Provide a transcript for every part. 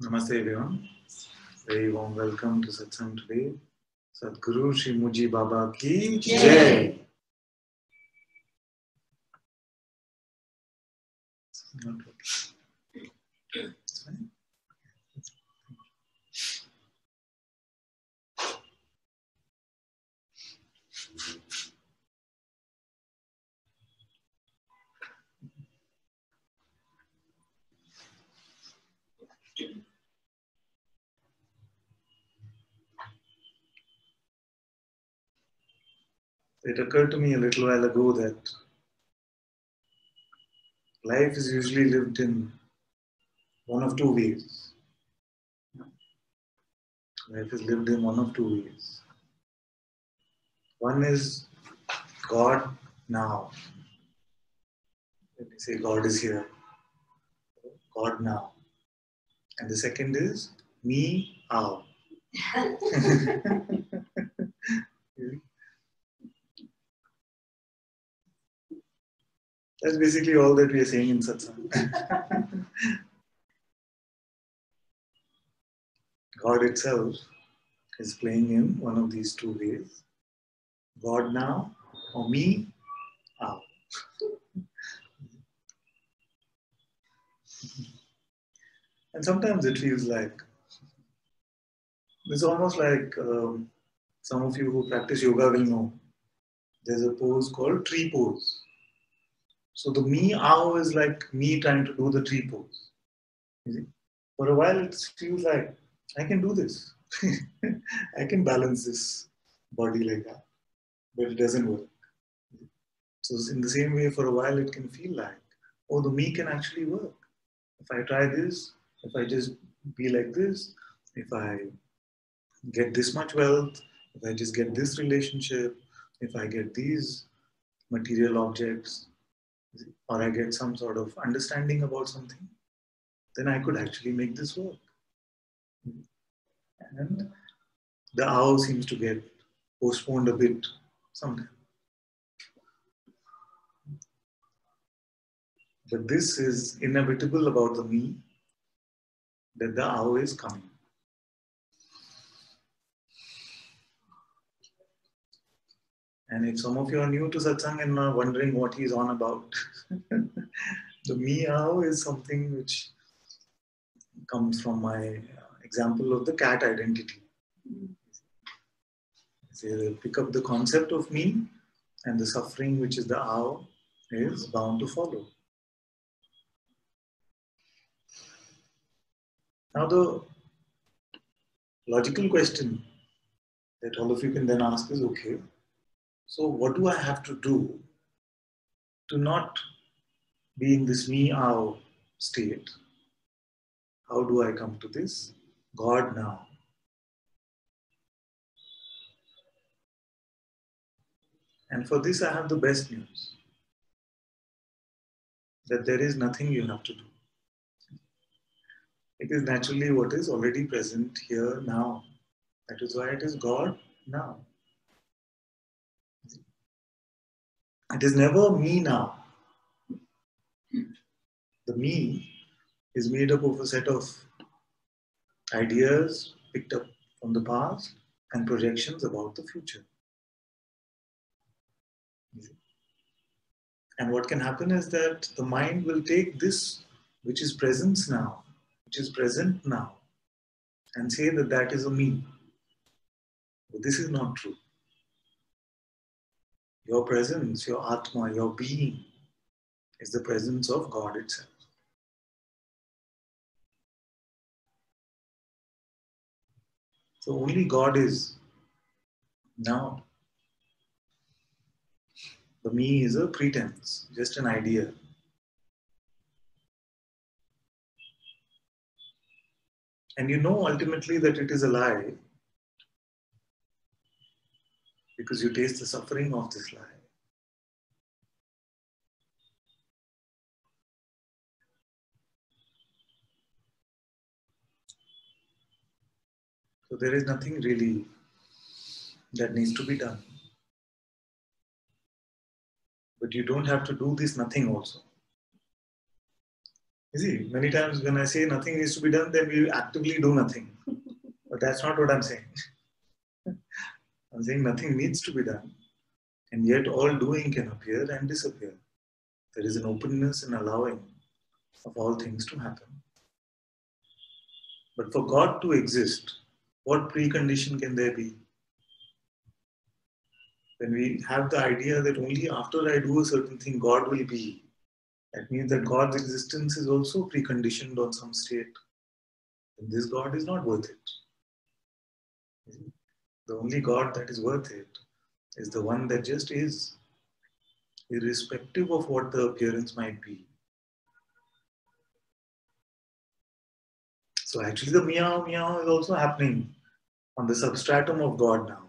Namaste everyone. Very warm welcome to Satsang today. Sadhguru Shri Muji Baba ki Jai. Not okay. It's fine. It occurred to me a little while ago that life is usually lived in one of two ways. Life is lived in one of two ways. One is God now. When we say God is here, God now. And the second is me how. That's basically all that we are saying in Satsang. God itself is playing in one of these two ways. God now or me now. And sometimes it feels like, it's almost like some of you who practice yoga will know. There's a pose called tree pose. So the me ow is like me trying to do the tree pose. You see? For a while it feels like, I can do this. I can balance this body like that. But it doesn't work. So in the same way, for a while it can feel like, oh, the me can actually work. If I try this, if I just be like this, if I get this much wealth, if I just get this relationship, if I get these material objects, or I get some sort of understanding about something, then I could actually make this work. And the owl seems to get postponed a bit sometimes. But this is inevitable about the me, that the owl is coming. And if some of you are new to Satsang and are wondering what he's on about, the meow is something which comes from my example of the cat identity. So pick up the concept of me, and the suffering, which is the owl, is bound to follow. Now, the logical question that all of you can then ask is, okay, so what do I have to do to not be in this me-ow state? How do I come to this God now? And for this, I have the best news, that there is nothing you have to do. It is naturally what is already present here now. That is why it is God now. It is never me now. The me is made up of a set of ideas picked up from the past and projections about the future. And what can happen is that the mind will take this, which is presence now, which is present now, and say that that is a me. But this is not true. Your presence, your Atma, your being is the presence of God itself. So only God is now. The me is a pretense, just an idea. And you know ultimately that it is a lie because you taste the suffering of this lie. So there is nothing really that needs to be done. But you don't have to do this nothing also. You see, many times when I say nothing needs to be done, then we actively do nothing. But that's not what I'm saying. I'm saying nothing needs to be done. And yet all doing can appear and disappear. There is an openness and allowing of all things to happen. But for God to exist, what precondition can there be? When we have the idea that only after I do a certain thing, God will be, that means that God's existence is also preconditioned on some state. And this God is not worth it. The only God that is worth it is the one that just is, irrespective of what the appearance might be. So actually the meow meow is also happening on the substratum of God now.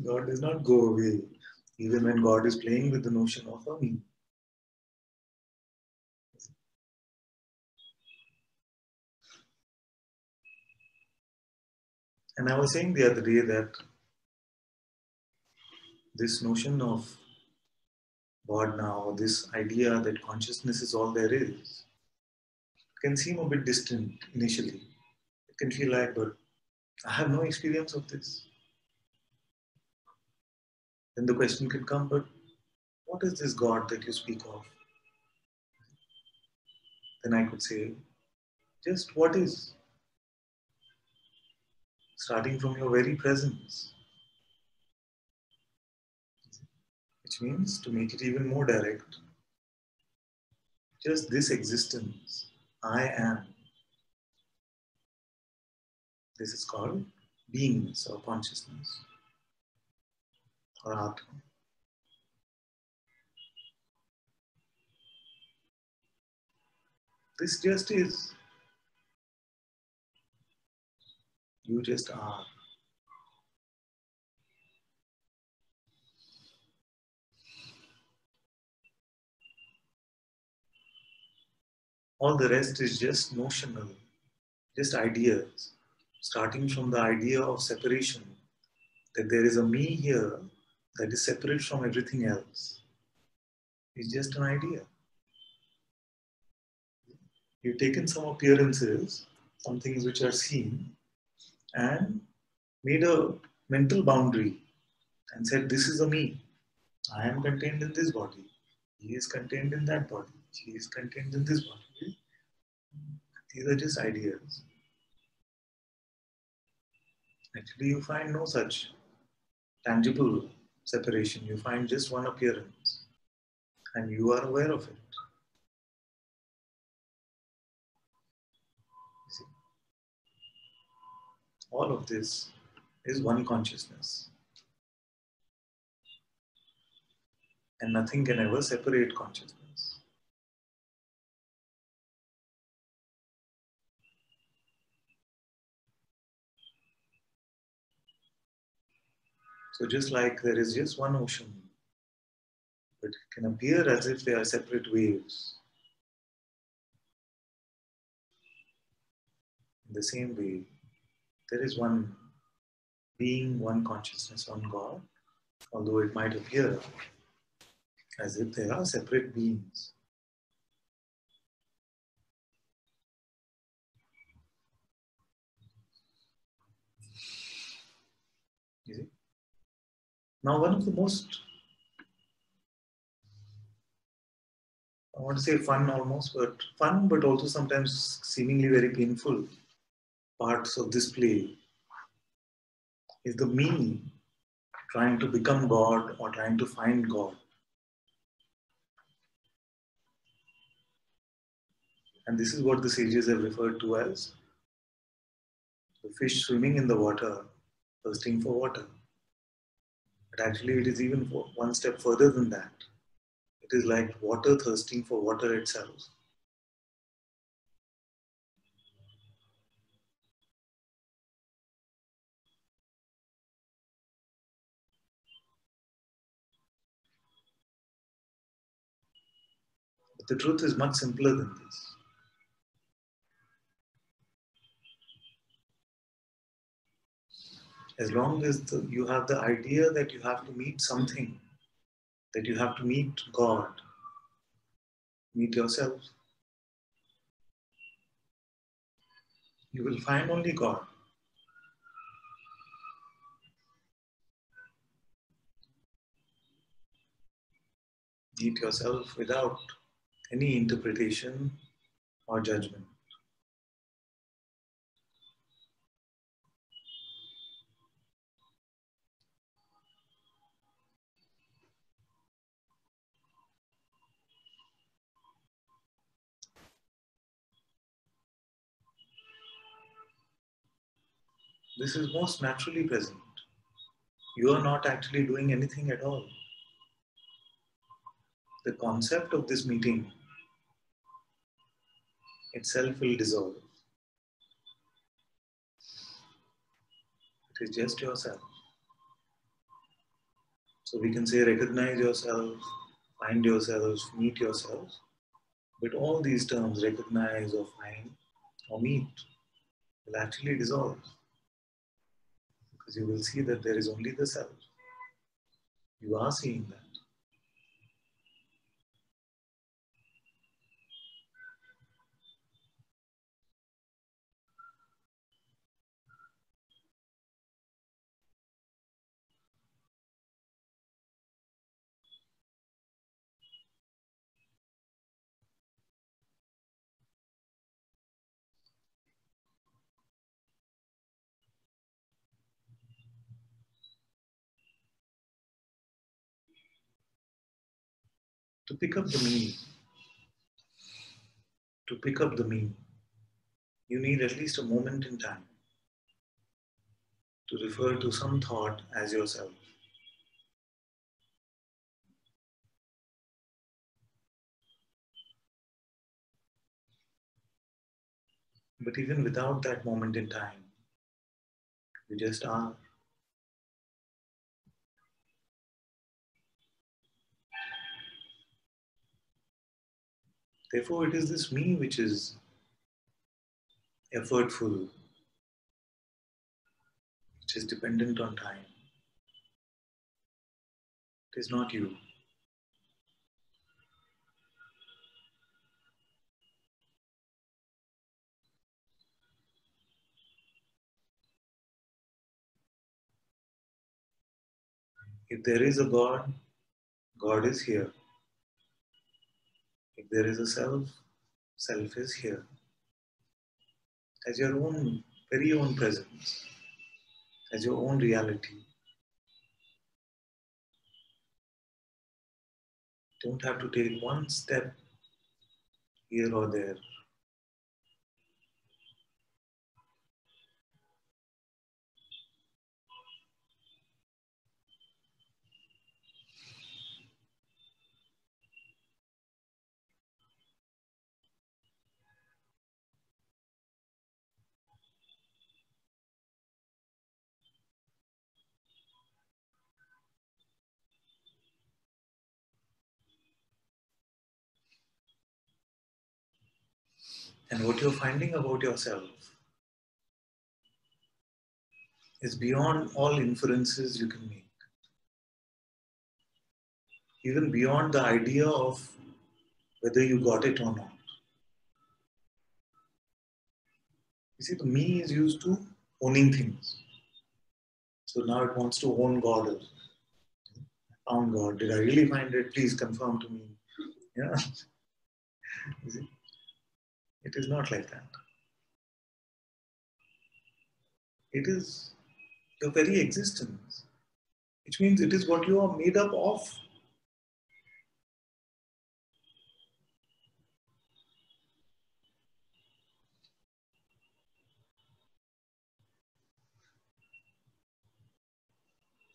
God does not go away, even when God is playing with the notion of a me. And I was saying the other day that this notion of God now, this idea that consciousness is all there is, can seem a bit distant initially. It can feel like, but I have no experience of this. Then the question can come, but what is this God that you speak of? Then I could say, just what is? Starting from your very presence. Which means, to make it even more direct, just this existence, I am. This is called beingness or consciousness or Atma. This just is. You just are. All the rest is just notional, just ideas, starting from the idea of separation, that there is a me here that is separate from everything else. It's just an idea. You've taken some appearances, some things which are seen, and made a mental boundary and said, this is a me. I am contained in this body. He is contained in that body. She is contained in this body. These are just ideas. Actually, you find no such tangible separation. You find just one appearance and you are aware of it. You see, all of this is one consciousness. And nothing can ever separate consciousness. So just like there is just one ocean, but it can appear as if they are separate waves. In the same way, there is one being, one consciousness, one God, although it might appear as if they are separate beings. You see? Now, one of the most, I want to say fun almost, but fun, but also sometimes seemingly very painful parts of this play is the me trying to become God or trying to find God. And this is what the sages have referred to as the fish swimming in the water, thirsting for water. But actually it is even one step further than that. It is like water thirsting for water itself. But the truth is much simpler than this. As long as you have the idea that you have to meet something, that you have to meet God, meet yourself, you will find only God. Meet yourself without any interpretation or judgment. This is most naturally present. You are not actually doing anything at all. The concept of this meeting itself will dissolve. It is just yourself. So we can say recognize yourself, find yourself, meet yourself. But all these terms, recognize or find or meet, will actually dissolve. Because you will see that there is only the self. You are seeing that. To pick up the meaning, you need at least a moment in time to refer to some thought as yourself. But even without that moment in time, you just are. Therefore, it is this me which is effortful, which is dependent on time. It is not you. If there is a God, God is here. If there is a self, self is here. As your own, very own presence, as your own reality. You don't have to take one step here or there. And what you're finding about yourself is beyond all inferences you can make. Even beyond the idea of whether you got it or not. You see, the me is used to owning things. So now it wants to own God. I found God. Did I really find it? Please confirm to me. Yeah. You see? It is not like that. It is your very existence, which means it is what you are made up of.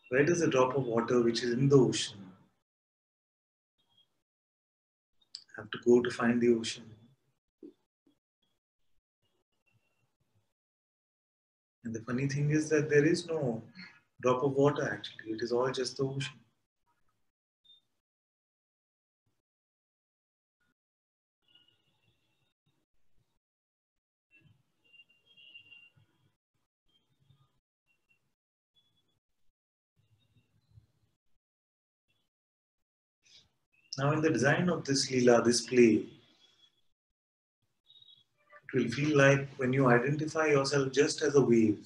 Where does a drop of water which is in the ocean have to go to find the ocean? And the funny thing is that there is no drop of water actually. It is all just the ocean. Now in the design of this Leela, this play, it It will feel like when you identify yourself just as a wave.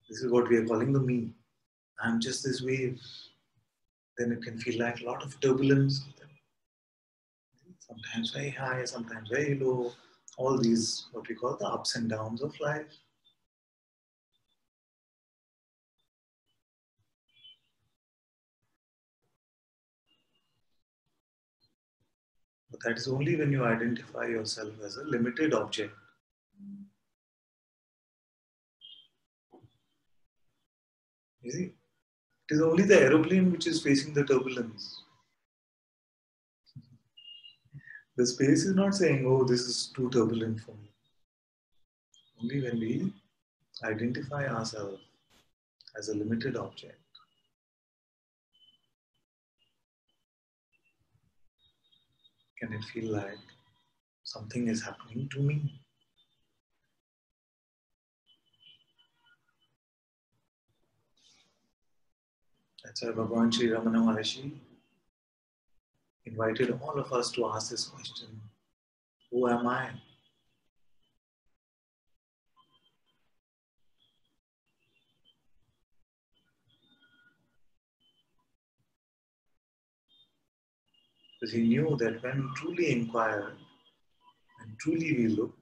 This is what we are calling the me. I'm just this wave. Then it can feel like a lot of turbulence. Sometimes very high, sometimes very low. All these, what we call the ups and downs of life. But that is only when you identify yourself as a limited object. You see, it is only the aeroplane which is facing the turbulence. The space is not saying, oh, this is too turbulent for me. Only when we identify ourselves as a limited object, can it feel like something is happening to me. That's why Bhagavan Sri Ramana Maharshi invited all of us to ask this question, who am I? Because he knew that when truly inquire, when truly we look,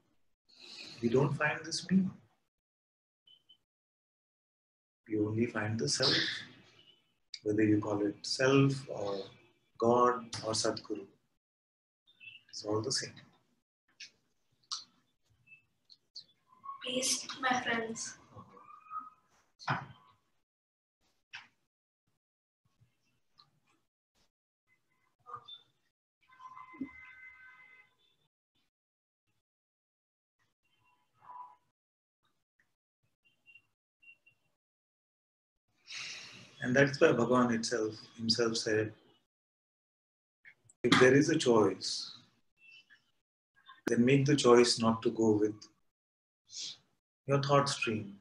we don't find this me. We only find the self, whether you call it self or God or Sadguru. It's all the same. Peace, my friends. And that's why Bhagavan himself said, if there is a choice, then make the choice not to go with your thought stream.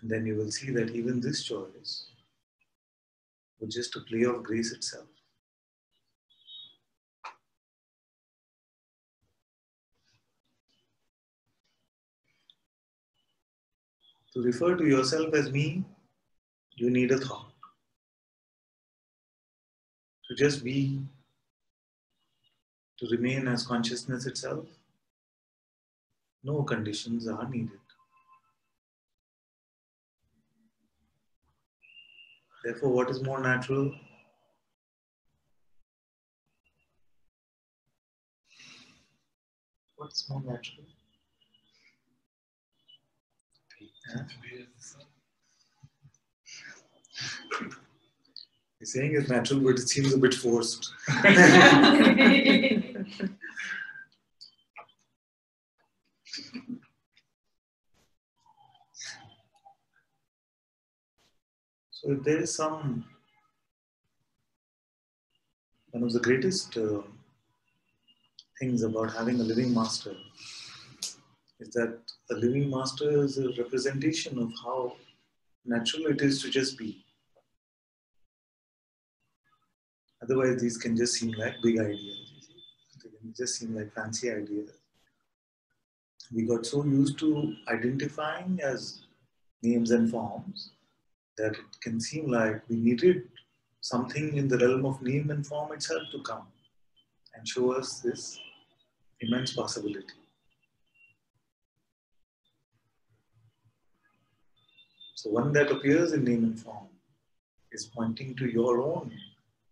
And then you will see that even this choice was just a play of grace itself. To refer to yourself as me, you need a thought. To just be, to remain as consciousness itself, no conditions are needed. Therefore, what is more natural? What's more natural? Yeah? He's saying it's natural, but it seems a bit forced. So if there is one of the greatest things about having a living master is that a living master is a representation of how natural it is to just be. Otherwise, these can just seem like big ideas. They can just seem like fancy ideas. We got so used to identifying as names and forms that it can seem like we needed something in the realm of name and form itself to come and show us this immense possibility. So one that appears in name and form is pointing to your own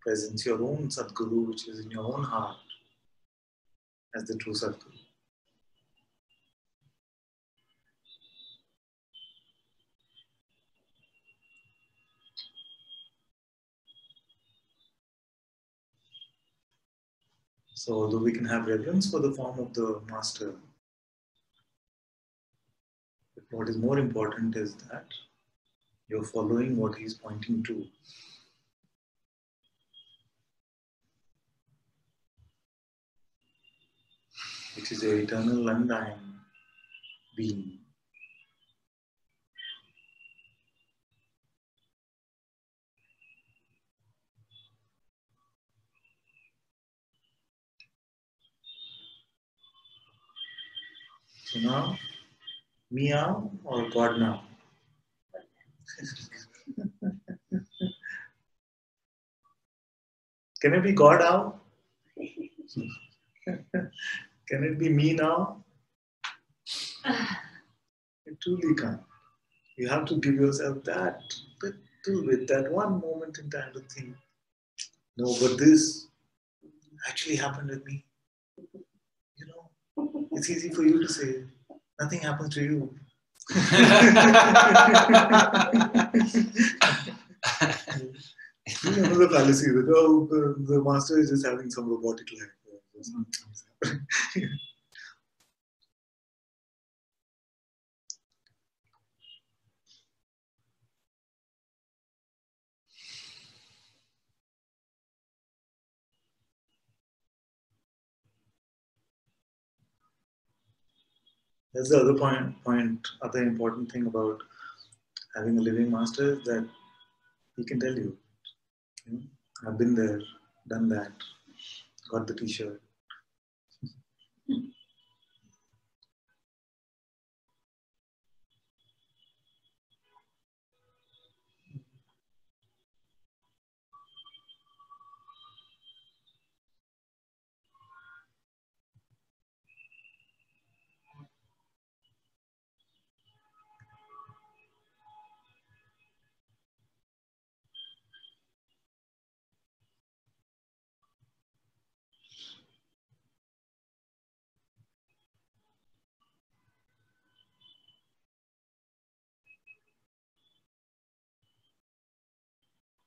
presence, your own Sadguru, which is in your own heart as the true Sadguru. So although we can have reverence for the form of the master, but what is more important is that you're following what he's pointing to. Which is your eternal undying being. So now, meow or God now? Can it be God now? Can it be me now? It truly can't. You have to give yourself that little bit, that one moment in time to think, no, but this actually happened with me. You know, it's easy for you to say, nothing happens to you. Another fallacy that, oh, the master is just having some robotic life. That's the other important thing about having a living master is that he can tell you, I've been there, done that, got the t-shirt.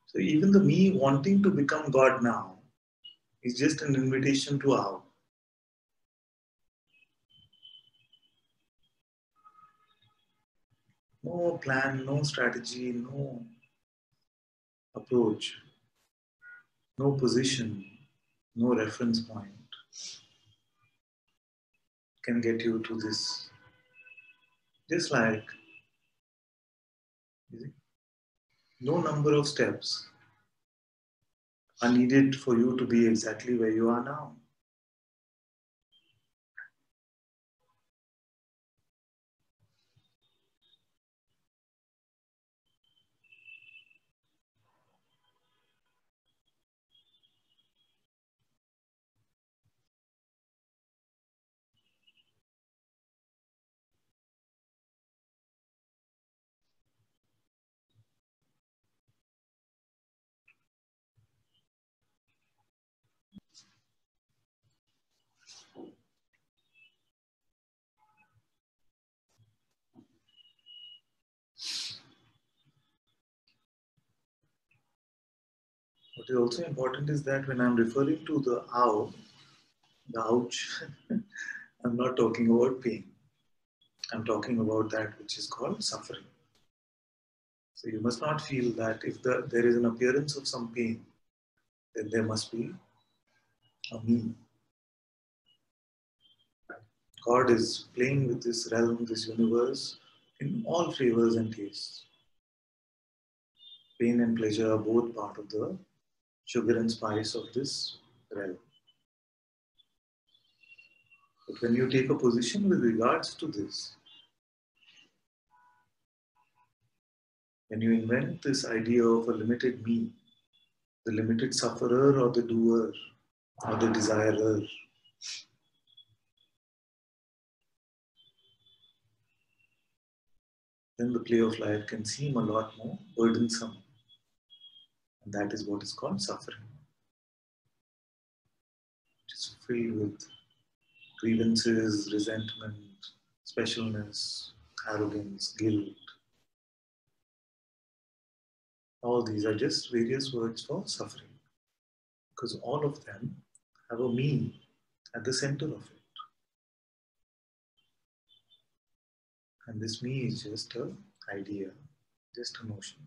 So even the me wanting to become God now is just an invitation to how. No plan, no strategy, no approach, no position, no reference point can get you to this. Just like no number of steps are needed for you to be exactly where you are now. What is also important is that when I'm referring to the ow, the ouch, I'm not talking about pain. I'm talking about that which is called suffering. So you must not feel that if there is an appearance of some pain, then there must be a me. God is playing with this realm, this universe, in all flavors and tastes. Pain and pleasure are both part of the sugar and spice of this realm. But when you take a position with regards to this, when you invent this idea of a limited me, the limited sufferer or the doer or the desirer, then the play of life can seem a lot more burdensome. And that is what is called suffering. It is filled with grievances, resentment, specialness, arrogance, guilt. All these are just various words for suffering, because all of them have a me at the center of it. And this me is just an idea, just a notion.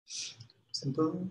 Simple.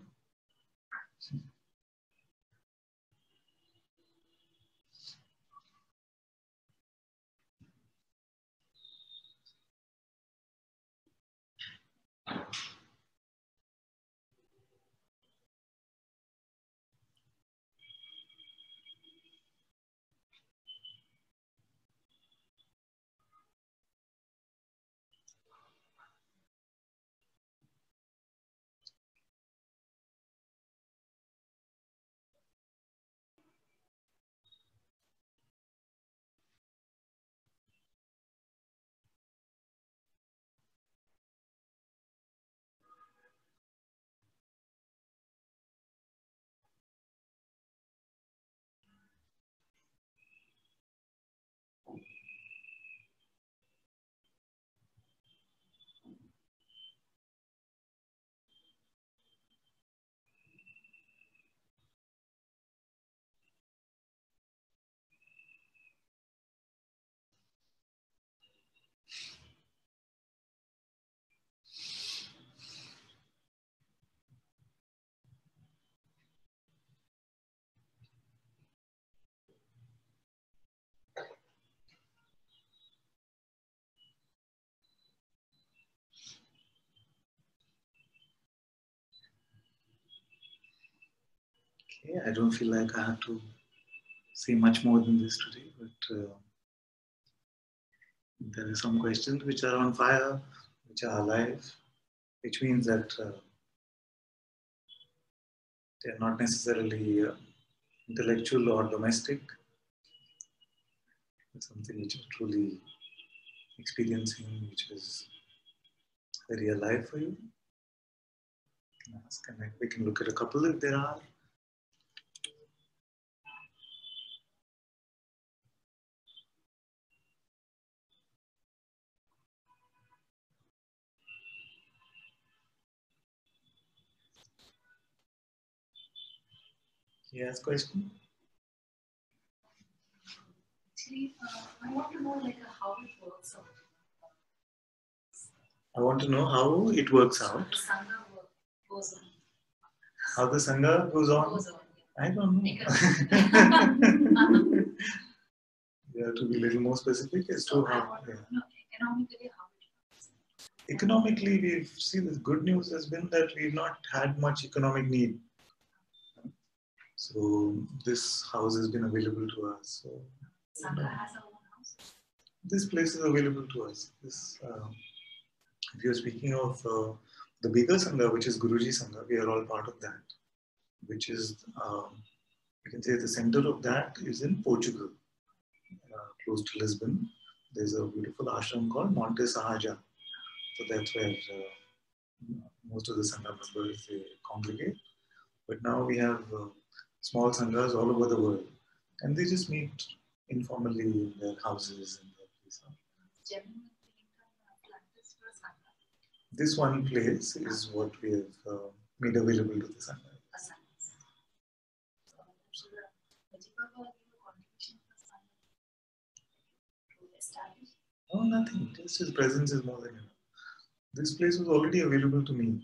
Okay, I don't feel like I have to say much more than this today, but there are some questions which are on fire, which are alive, which means that they're not necessarily intellectual or domestic. It's something which you're truly experiencing, which is very alive for you. You can ask, and we can look at a couple if there are. Yes, question? Actually, I want to know how it works out. I want to know how it works out. The Sangha goes on. How the Sangha goes on? Goes on, I don't know. You have to be a little more specific as to how. Yeah. No, economically, how it works. Economically, we've seen the good news has been that we've not had much economic need. So this house has been available to us. So, Sangha has her own house. this place is available to us. This, if you're speaking of the bigger Sangha, which is Guruji Sangha, we are all part of that. Which is, you can say the center of that is in Portugal, close to Lisbon. There's a beautiful ashram called Monte Sahaja. So that's where most of the Sangha members they congregate. But now we have small Sanghas all over the world. And they just meet informally in their houses and their places. This one place is what we have made available to the Sangha. No, nothing. Just his presence is more than enough. This place was already available to me.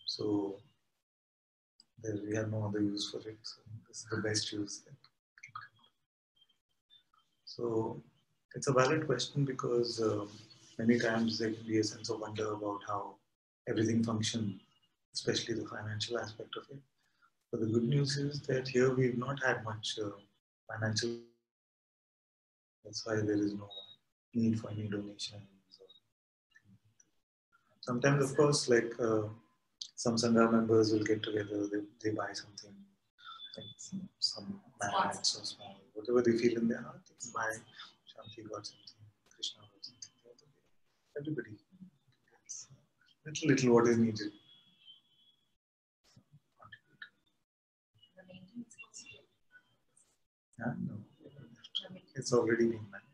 So there we have no other use for it. So this is the best use. So it's a valid question because many times there can be a sense of wonder about how everything functions, especially the financial aspect of it. But the good news is that here we've not had much financial. That's why there is no need for any donations. Sometimes, of course, like some Sangha members will get together, they buy something, like some mats or small, whatever they feel in their heart, they can buy. Shanti got something, Krishna got something. Everybody gets little what is needed. Yeah, no, it's already been managed.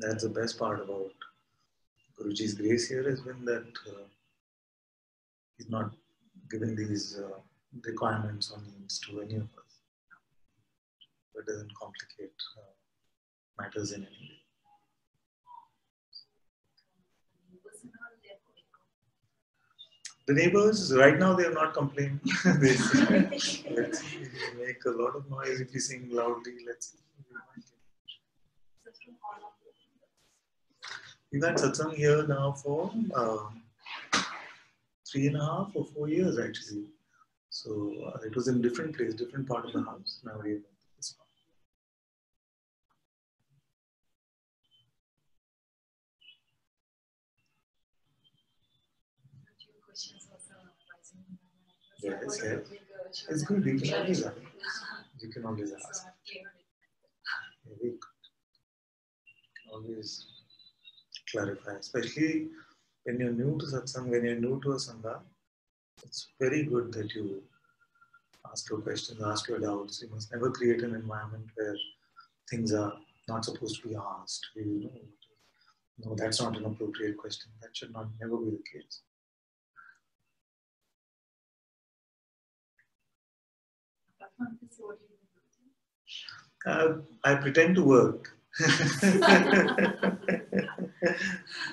That's the best part about Guruji's grace here has been that he's not giving these requirements or needs to any of us. It doesn't complicate matters in any way. The neighbors, right now, they have not complained. They say, let's see, we make a lot of noise if we sing loudly. Let's see. We've had Satsang here now for 3.5 or 4 years actually. So it was in different place, different part of the house. Now we have this one. Yes, yes. It's good. You can always ask. You can always ask. Very good. Always clarify, especially when you're new to satsang, when you're new to a sangha. It's very good that you ask your questions, ask your doubts. You must never create an environment where things are not supposed to be asked. You know, no, that's not an appropriate question. That should not never be the case. I pretend to work.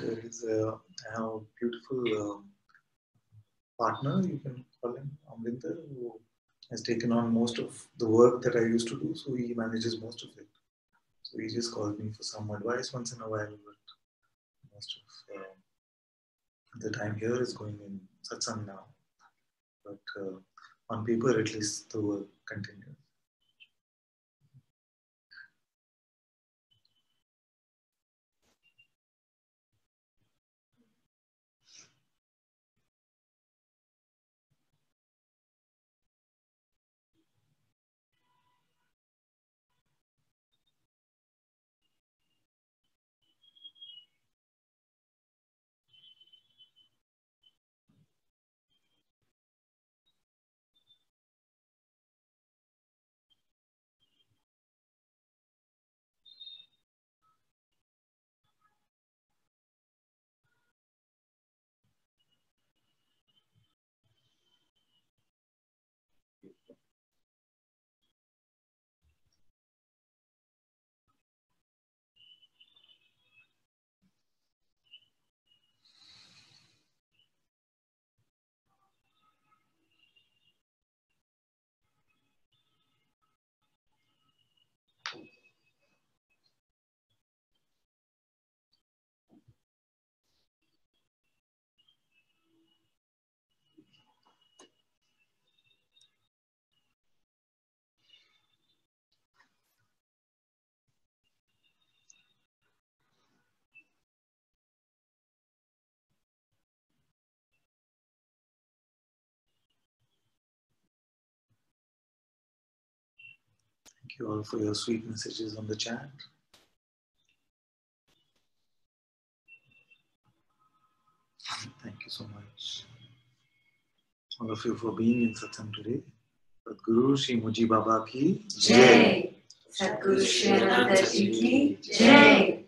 There is I have a beautiful partner, you can call him Amrinder, who has taken on most of the work that I used to do, so he manages most of it. So he just calls me for some advice once in a while, but most of the time here is going in satsang now. But on paper, at least, the work continues. Thank you all for your sweet messages on the chat. Thank you so much, all of you, for being in satsang today. Sadguru Shri Muji Baba ki Jai. Sadguru Shri Ananta-Ji ki Jai.